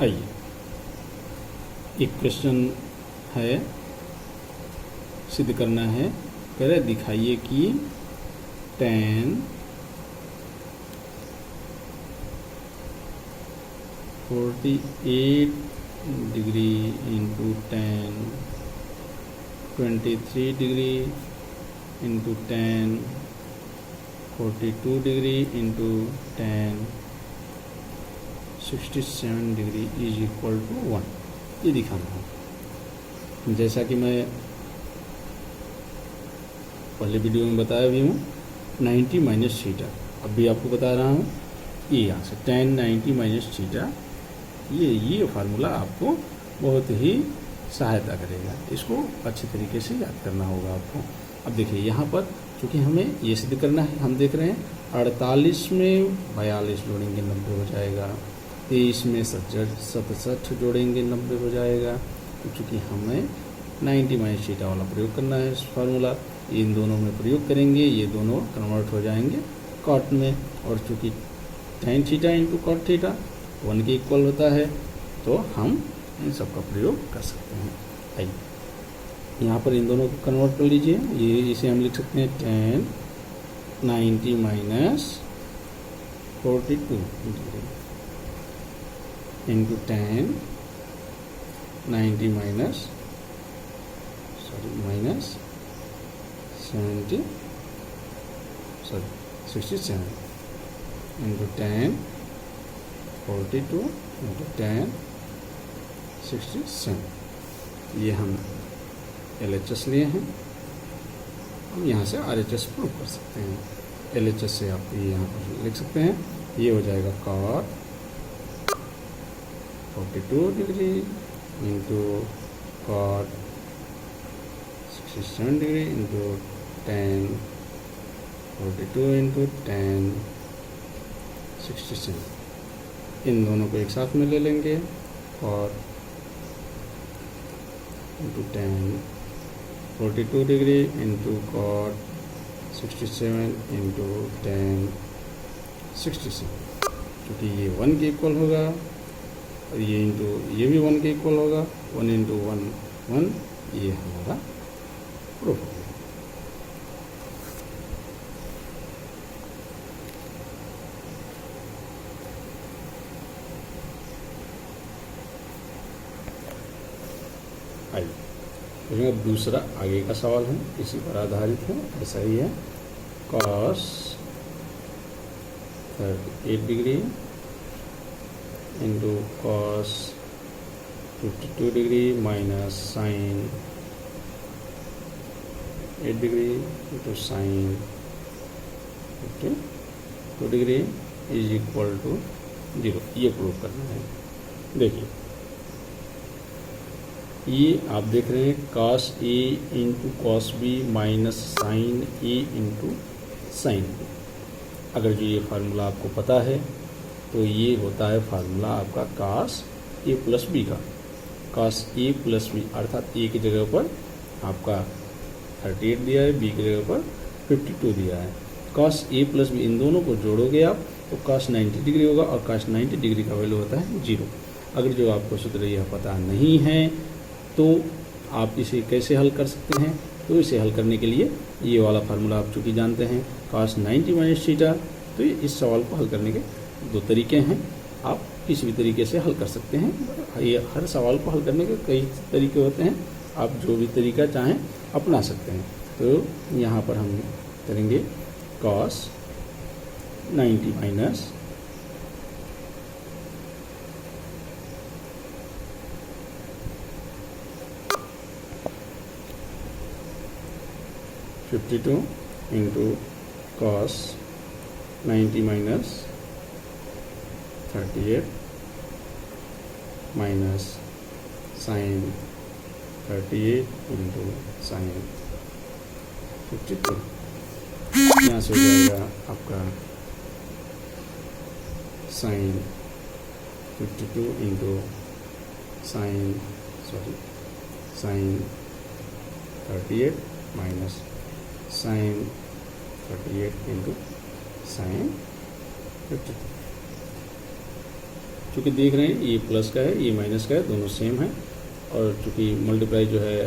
आइए एक क्वेश्चन है, सिद्ध करना है। कह रहे दिखाइए कि tan 48 degree into tan 23 degree into tan 42 degree into tan 67 degree is equal to 1, ये दिखाना है। जैसा कि मैं पहले वीडियो में बताया भी हूँ, 90 माइनस थीटा, अब भी आपको बता रहा हूँ। ये यहाँ से tan 90 माइनस थीटा, ये फार्मूला आपको बहुत ही सहायता करेगा। इसको अच्छे तरीके से याद करना होगा आपको। अब देखिए यहाँ पर चूँकि हमें ये सिद्ध करना है, हम देख रहे हैं 48 में 42 जोड़ेंगे 90 हो जाएगा, 23 में 67 जोड़ेंगे 90 हो जाएगा। तो चूँकि हमें 90 माइनस थीटा वाला प्रयोग करना है इस फार्मूला, इन दोनों में प्रयोग करेंगे, ये दोनों कन्वर्ट हो जाएंगे कॉट में। और चूँकि tan theta into cot theta 1 के इक्वल होता है, तो हम इन सब का प्रयोग कर सकते हैं। आइए यहाँ पर इन दोनों को कन्वर्ट कर लीजिए। ये इसे हम लिख सकते हैं tan 90 minus 42 into tan 90 minus 67 into tan 42 into tan 67। ये हम LHS लिए हैं, हम यहाँ से RHS प्रूव कर सकते हैं। LHS से आप ये यहाँ पर लिख सकते हैं, ये हो जाएगा cot 42 degree into cot 67 degree into tan 42 into tan 67। इन दोनों को एक साथ में ले लेंगे और into tan 42 degree into cot 67 into tan 67, क्योंकि ये 1 के इक्वल होगा और ये इंटू ये भी 1 के इक्वल होगा। 1 इंटू 1 1, ये हमारा प्रूफ हो गया। आइए दूसरा आगे का सवाल है, इसी पर आधारित है, ऐसा ही है। cos 38 degree into cos 52 degree minus sine 8 degree into sine 52 degree is equal to 0, ये प्रूव करना है। देखिए ये आप देख रहे हैं cos A into cos B minus sine A into sine B। अगर जो ये फार्मूला आपको पता है तो ये होता है फार्मूला आपका cos A प्लस बी का। cos A प्लस बी अर्थात A की जगह पर आपका 38 दिया है, B की जगह पर 52 दिया है। cos A plus be in दोनों को जोड़ोगे आप तो cos 90 डिग्री होगा और cos 90 डिग्री का वैल्यू होता है 0। अगर जो आपको सूत्र यह पता नहीं है तो आप इसे कैसे हल कर सकते हैं? तो इसे हल करने के लिए ये वाला फार्मूला आप चूँकि जानते हैं cos 90 माइनस थीटा, तो इस सवाल को हल करने के दो तरीके हैं। आप किसी भी तरीके से हल कर सकते हैं। ये हर सवाल को हल करने के कई तरीके होते हैं, आप जो भी तरीका चाहें अपना सकते हैं। तो यहाँ पर हम करेंगे cos 90 minus 52 into cos 90 minus 38 minus sine 38 into sine 52। यहाँ से हो जाएगा आपका sine 52 into sine 38 minus sine 38 into sine 52। चूँकि देख रहे हैं ये प्लस का है, ये माइनस का है, दोनों सेम है। और चूँकि मल्टीप्लाई जो है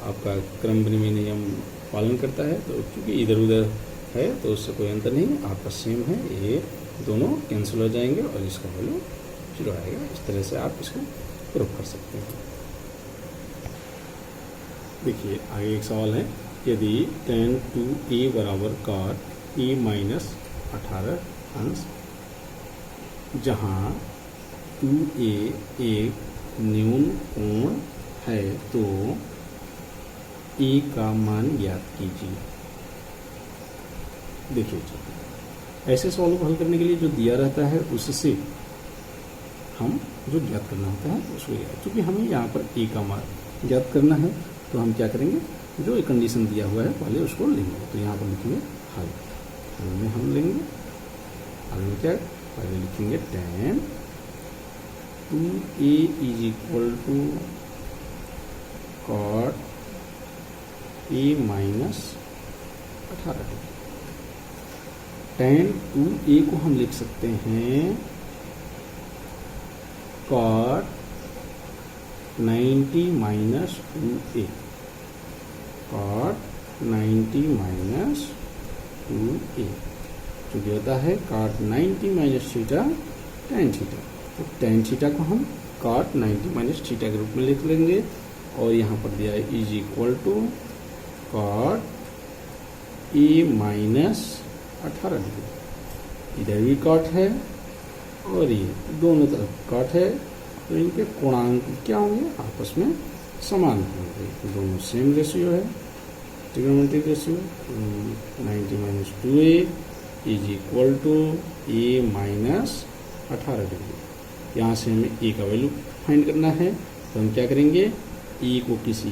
आपका क्रम विनिमय नियम पालन करता है, तो चूँकि इधर उधर है तो उससे कोई अंतर नहीं, आपका सेम है, ये दोनों कैंसिल हो जाएंगे और इसका वैल्यू 0 आएगा। इस तरह से आप इसको प्रूव कर सकते हैं। देखिए आगे एक सवाल है, यदि tan 2a बराबर cot a माइनस 18 अंश, जहाँ 2a एक न्यून कोण है तो a का मान ज्ञात कीजिए। देखिए ऐसे सवालों को हल करने के लिए जो दिया रहता है उससे हम जो ज्ञात करना होता है उसको, चूँकि हमें यहाँ पर a का मान ज्ञात करना है तो हम क्या करेंगे, जो एक कंडीशन दिया हुआ है पहले उसको लेंगे। तो यहाँ पर लिखेंगे हल, हल में हम लेंगे, हल में क्या पहले लिखेंगे tan 2a is equal to cot a minus 18। tan 2a को हम लिख सकते हैं cot 90 minus 2a, cot 90 minus 2a, जो होता है cot 90 minus theta tan theta. तो tan थीटा को हम cot 90 माइनस थीटा के रूप में लिख लेंगे, और यहाँ पर दिया है is equal to cot a minus 18 degree. इधर भी cot है और ये दोनों तरफ cot है, तो इनके कोणांक क्या होंगे, आपस में समान होंगे, दोनों सेम रेशियो है, trigonometric ratio. 90 minus 2a is equal to a minus 18 degree. यहाँ से हमें a का वैल्यू फाइंड करना है, तो हम क्या करेंगे, a को किसी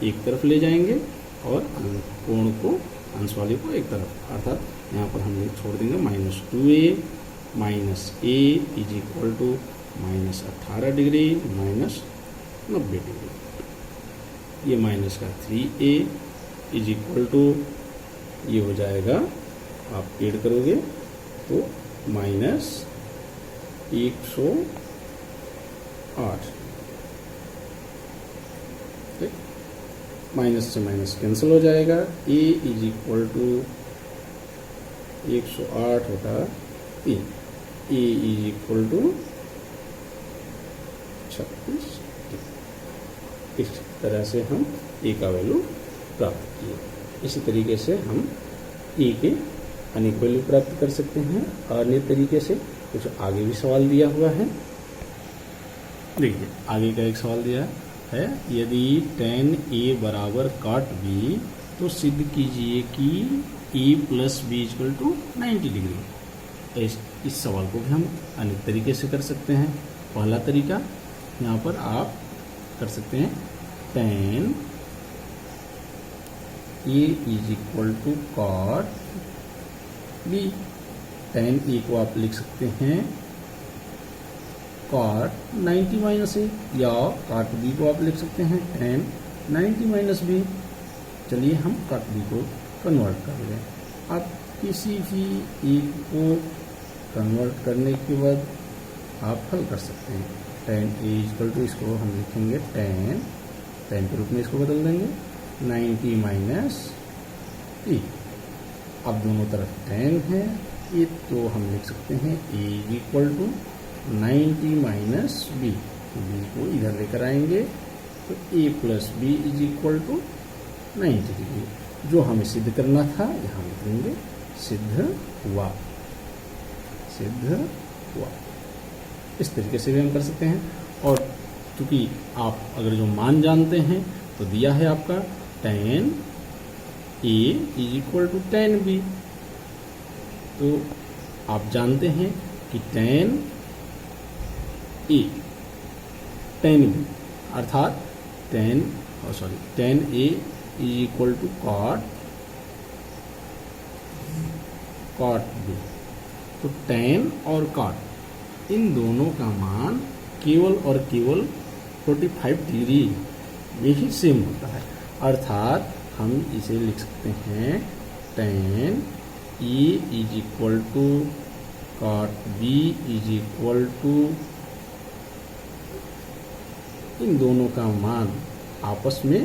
एक तरफ ले जाएंगे और कोण को, अंश वाले को एक तरफ, अर्थात यहाँ पर हम छोड़ देंगे minus 2a minus a is equal to minus 18 degree minus 90 degree. ये माइनस का 3a इज इक्वल टू, ये हो जाएगा, आप ऐड करोगे तो माइनस 108। ठीक, माइनस से माइनस कैंसिल हो जाएगा, a इज इक्वल टू 108 होता 3, a इज इक्वल टू 36। इस तरह से हम a का वैल्यू प्राप्त किए। इसी तरीके से हम a के अनेक वैल्यू प्राप्त कर सकते हैं। अन्य तरीके से कुछ आगे भी सवाल दिया हुआ है। देखिए आगे का एक सवाल दिया है, यदि tan a बराबर cot b तो सिद्ध कीजिए कि a plus b equal to 90 degree. इस सवाल को भी हम अनेक तरीके से कर सकते हैं। पहला तरीका यहाँ पर आप कर सकते हैं, tan a is equal to cot b। tan a को आप लिख सकते हैं cot 90 माइनस a, या cot b को आप लिख सकते हैं tan 90 माइनस b। चलिए हम cot b को कन्वर्ट कर लें। आप किसी भी एक को कन्वर्ट करने के बाद आप हल कर सकते हैं। tan a इक्वल टू, इसको हम लिखेंगे tan के रूप में इसको बदल देंगे 90 माइनस e। अब दोनों तरफ tan है, ये तो हम लिख सकते हैं a equal to 90 minus b। b को इधर लेकर आएंगे तो a plus b is equal to 90 degree. जो हमें सिद्ध करना था यहाँ लिख देंगे सिद्ध हुआ, सिद्ध हुआ। इस तरीके से भी हम कर सकते हैं। और चूँकि आप अगर जो मान जानते हैं तो दिया है आपका tan a is equal to tan b, तो आप जानते हैं कि tan a tan b अर्थात tan a is equal to cot b। तो tan और cot इन दोनों का मान केवल और केवल 45 डिग्री में ही सेम होता है, अर्थात हम इसे लिख सकते हैं tan a is equal to cot b is equal to इन दोनों का मान आपस में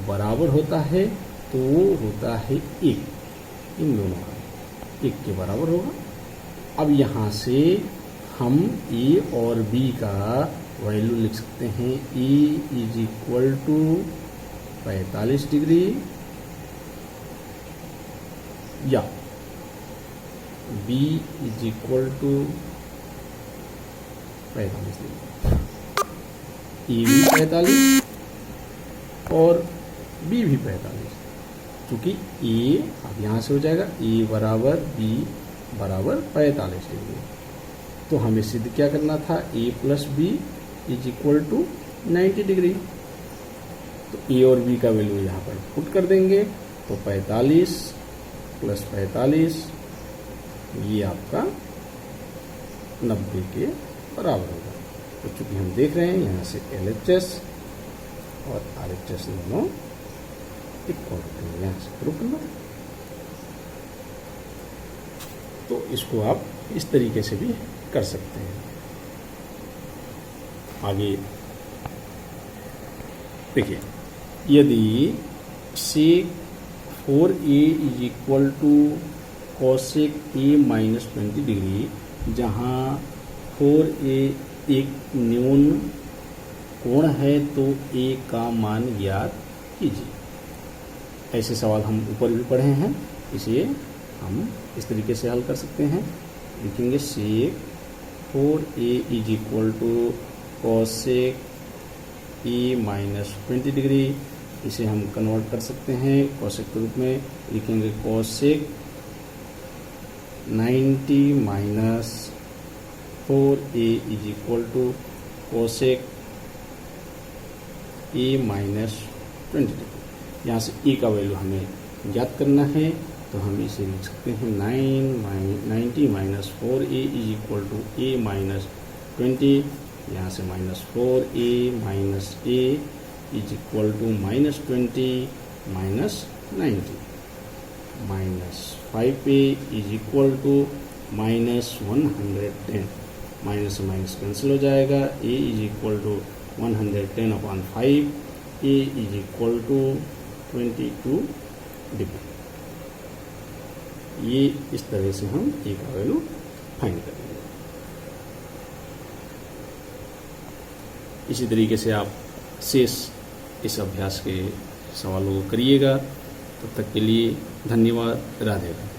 बराबर होता है तो वो होता है 1। इन दोनों का 1 के बराबर होगा। अब यहाँ से हम ए और बी का वैल्यू लिख सकते हैं। A is equal to 45 degree या B is equal to 45 degree. A भी 45 और बी भी 45, क्योंकि ए अब यहाँ से हो जाएगा ए बराबर बी बराबर 45 डिग्री। तो हमें सिद्ध क्या करना था, A plus B is equal to 90 degree. तो ए और बी का वैल्यू यहाँ पर पुट कर देंगे तो 45 प्लस 45 ये आपका 90 के बराबर होगा। तो चूंकि हम देख रहे हैं यहाँ से LHS और RHS दोनों इक्वल होते हैं, यहाँ से प्रूव करना। तो इसको आप इस तरीके से भी कर सकते हैं। आगे देखिए, यदि sec 4a is equal to cosec a minus 20 degree, जहाँ 4a एक न्यून कोण है तो a का मान ज्ञात कीजिए। ऐसे सवाल हम ऊपर भी पढ़े हैं, इसलिए हम इस तरीके से हल कर सकते हैं। लिखेंगे sec 4a is equal to cosec a minus 20 degree. इसे हम कन्वर्ट कर सकते हैं cosec के रूप में। लिखेंगे cosec 90 minus 4a is equal to cosec a minus 20 degree. यहाँ से a का वैल्यू हमें ज्ञात करना है, तो हम इसे लिख सकते हैं 90 minus 4a is equal to a minus 20। यहाँ से minus 4a minus a is equal to minus 20 minus 90 minus 5a is equal to minus 110। Minus से माइनस कैंसिल हो जाएगा। a is equal to 110 upon 5, a is equal to 22 degree. ये इस तरह से हम a का वैल्यू फाइंड करेंगे। इसी तरीके से आप शेष इस अभ्यास के सवालों को करिएगा। तब तक के लिए धन्यवाद। राधे राधे।